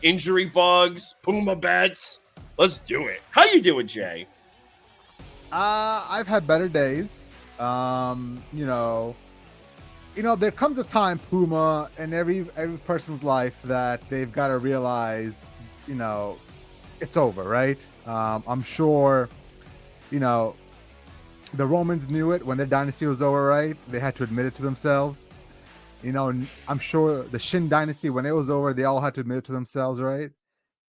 injury bugs, Puma bets. Let's do it. How you doing, Jay? I've had better days. There comes a time, Puma, in every person's life that they've got to realize, it's over, right? I'm sure, the Romans knew it when their dynasty was over, right? They had to admit it to themselves. I'm sure the Shin dynasty, when it was over, they all had to admit it to themselves, right?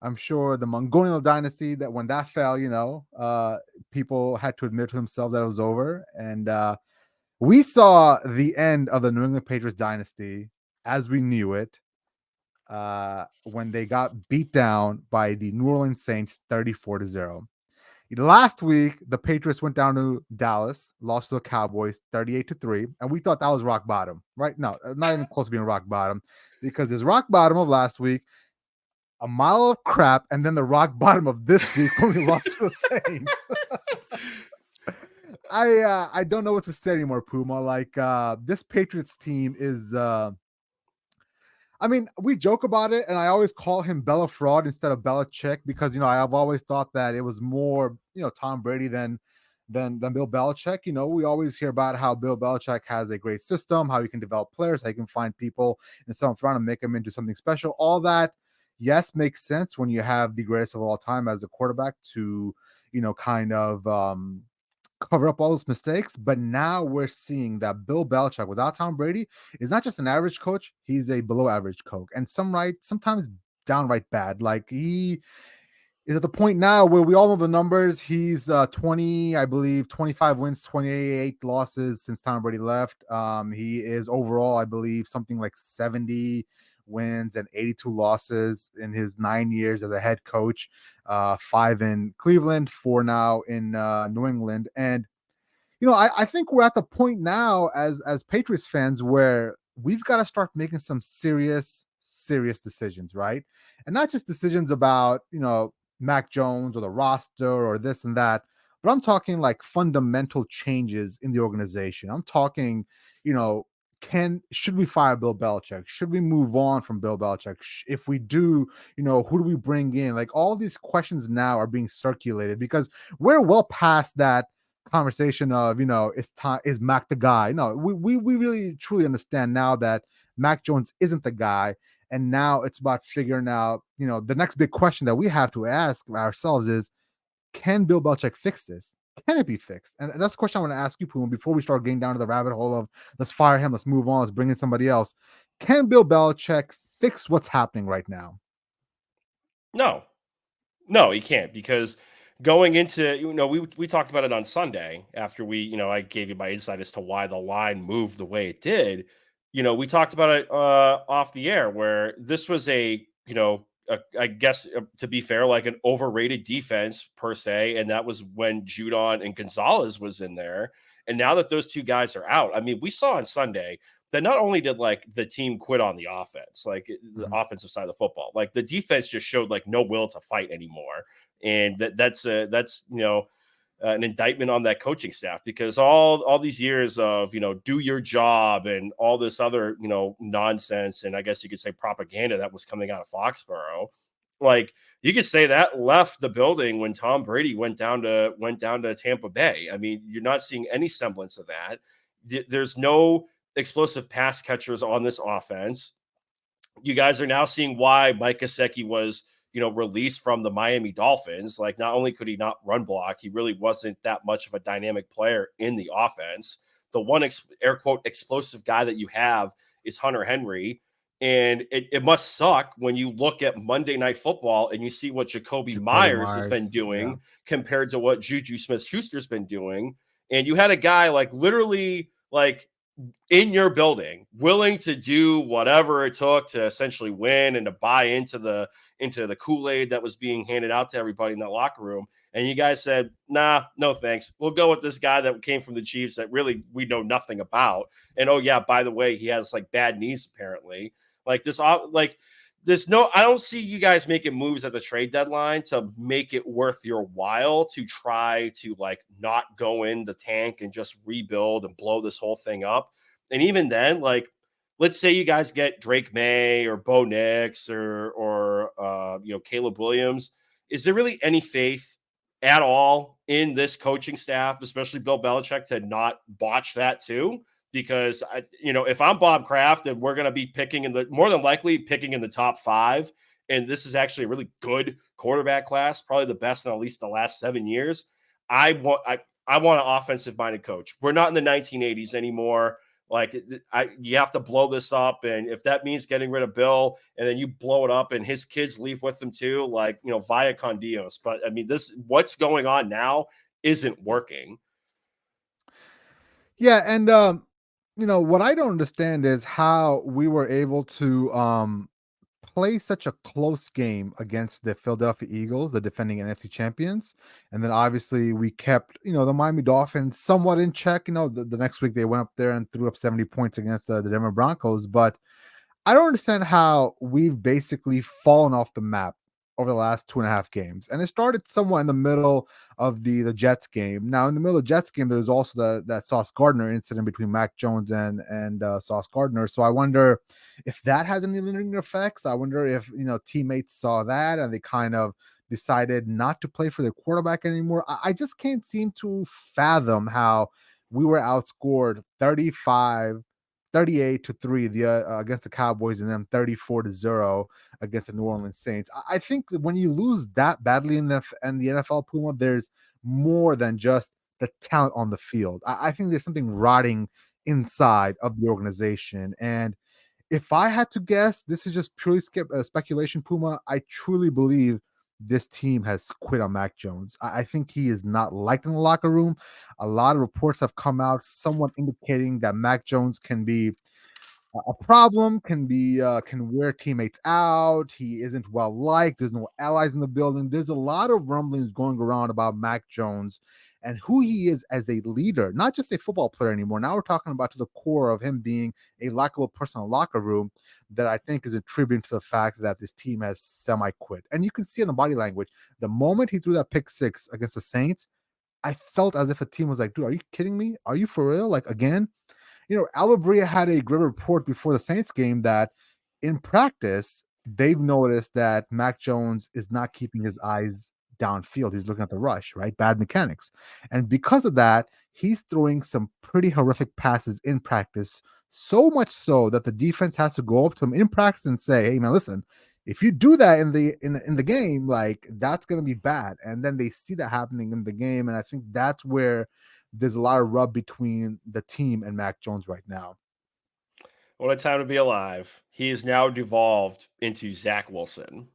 I'm sure the Mongolian dynasty, that when that fell, people had to admit to themselves that it was over. And we saw the end of the New England Patriots dynasty as we knew it when they got beat down by the New Orleans Saints 34-0. Last week, the Patriots went down to Dallas, lost to the Cowboys 38-3, and we thought that was rock bottom, right? No, not even close to being rock bottom, because there's rock bottom of last week, a mile of crap, and then the rock bottom of this week when we lost to the Saints. I don't know what to say anymore, Puma. Like this Patriots team is we joke about it, and I always call him Bella Fraud instead of Belichick because I've always thought that it was more Tom Brady than Bill Belichick. We always hear about how Bill Belichick has a great system, how he can develop players, how he can find people in some front and make them into something special. All that, yes, makes sense when you have the greatest of all time as a quarterback to kind of cover up all those mistakes. But now we're seeing that Bill Belichick, without Tom Brady, is not just an average coach, he's a below average coach, and sometimes downright bad. Like he is at the point now where we all know the numbers. He's 20, I believe, 25 wins, 28 losses since Tom Brady left. He is overall, I believe, something like 70 wins and 82 losses in his 9 years as a head coach, 5 in Cleveland, 4 now in New England. And I think we're at the point now as Patriots fans where we've got to start making some serious decisions, right? And not just decisions about Mac Jones or the roster or this and that, but I'm talking like fundamental changes in the organization. I'm talking, should we fire Bill Belichick? Should we move on from Bill Belichick? If we do, who do we bring in? Like all these questions now are being circulated because we're well past that conversation of, is Mac the guy? No, we really truly understand now that Mac Jones isn't the guy. And now it's about figuring out, the next big question that we have to ask ourselves is, can Bill Belichick fix this? Can it be fixed? And that's the question I want to ask you, Puma, before we start getting down to the rabbit hole of let's fire him, let's move on, let's bring in somebody else. Can Bill Belichick fix what's happening right now? No, he can't, because going into, we talked about it on Sunday after I gave you my insight as to why the line moved the way it did. We talked about it off the air where this was I guess to be fair, like an overrated defense per se. And that was when Judon and Gonzalez was in there. And now that those two guys are out, I mean, we saw on Sunday that not only did like the team quit on the offense, like the offensive side of the football, like the defense just showed like no will to fight anymore. And that's an indictment on that coaching staff, because all these years of, do your job and all this other, nonsense, and I guess you could say propaganda that was coming out of Foxborough, like you could say that left the building when Tom Brady went down to Tampa Bay. I mean, you're not seeing any semblance of that. There's no explosive pass catchers on this offense. You guys are now seeing why Mike Gesicki was, released from the Miami Dolphins. Like, not only could he not run block, he really wasn't that much of a dynamic player in the offense. The one air quote explosive guy that you have is Hunter Henry. And it must suck when you look at Monday Night Football and you see what Jacoby Myers has been doing compared to what Juju Smith-Schuster's been doing. And you had a guy like literally like in your building, willing to do whatever it took to essentially win and to buy into the Kool-Aid that was being handed out to everybody in that locker room. And you guys said, nah, no thanks. We'll go with this guy that came from the Chiefs that really we know nothing about. And oh yeah, by the way, he has like bad knees apparently. I don't see you guys making moves at the trade deadline to make it worth your while to try to like not go in the tank and just rebuild and blow this whole thing up. And even then, like, let's say you guys get Drake May or Bo Nix or Caleb Williams. Is there really any faith at all in this coaching staff, especially Bill Belichick, to not botch that too? Because if I'm Bob Kraft and we're going to be picking more than likely picking in the top 5, and this is actually a really good quarterback class, probably the best in at least the last 7 years. I want an offensive minded coach. We're not in the 1980s anymore. Like you have to blow this up, and if that means getting rid of Bill, and then you blow it up, and his kids leave with him too, via con Dios. But I mean, what's going on now isn't working. Yeah, and what I don't understand is how we were able to play such a close game against the Philadelphia Eagles, the defending NFC champions. And then obviously we kept, the Miami Dolphins somewhat in check. The next week they went up there and threw up 70 points against the Denver Broncos. But I don't understand how we've basically fallen off the map over the last 2.5 games. And it started somewhat in the middle of the Jets game. Now, in the middle of the Jets game, there was also that Sauce Gardner incident between Mac Jones and Sauce Gardner. So I wonder if that has any lingering effects. I wonder if teammates saw that and they kind of decided not to play for their quarterback anymore. I just can't seem to fathom how we were outscored 38-3 against the Cowboys, and then 34-0 against the New Orleans Saints. I think that when you lose that badly in the NFL, Puma, there's more than just the talent on the field. I think there's something rotting inside of the organization. And if I had to guess, this is just purely speculation, Puma. I truly believe this team has quit on Mac Jones. I think he is not liked in the locker room. A lot of reports have come out, somewhat indicating that Mac Jones can be a problem, can wear teammates out. He isn't well liked. There's no allies in the building. There's a lot of rumblings going around about Mac Jones and who he is as a leader, not just a football player anymore. Now we're talking about to the core of him being a likable person in the locker room that I think is attributing to the fact that this team has semi-quit. And you can see in the body language, the moment he threw that pick 6 against the Saints, I felt as if a team was like, dude, are you kidding me? Are you for real? Like, again? Albert Bria had a great report before the Saints game that in practice, they've noticed that Mac Jones is not keeping his eyes downfield. He's looking at the rush, right? Bad mechanics. And because of that, he's throwing some pretty horrific passes in practice, so much so that the defense has to go up to him in practice and say, hey, man, listen, if you do that in the game, like that's going to be bad. And then they see that happening in the game. And I think that's where there's a lot of rub between the team and Mac Jones right now. What a time to be alive. He is now devolved into Zach Wilson.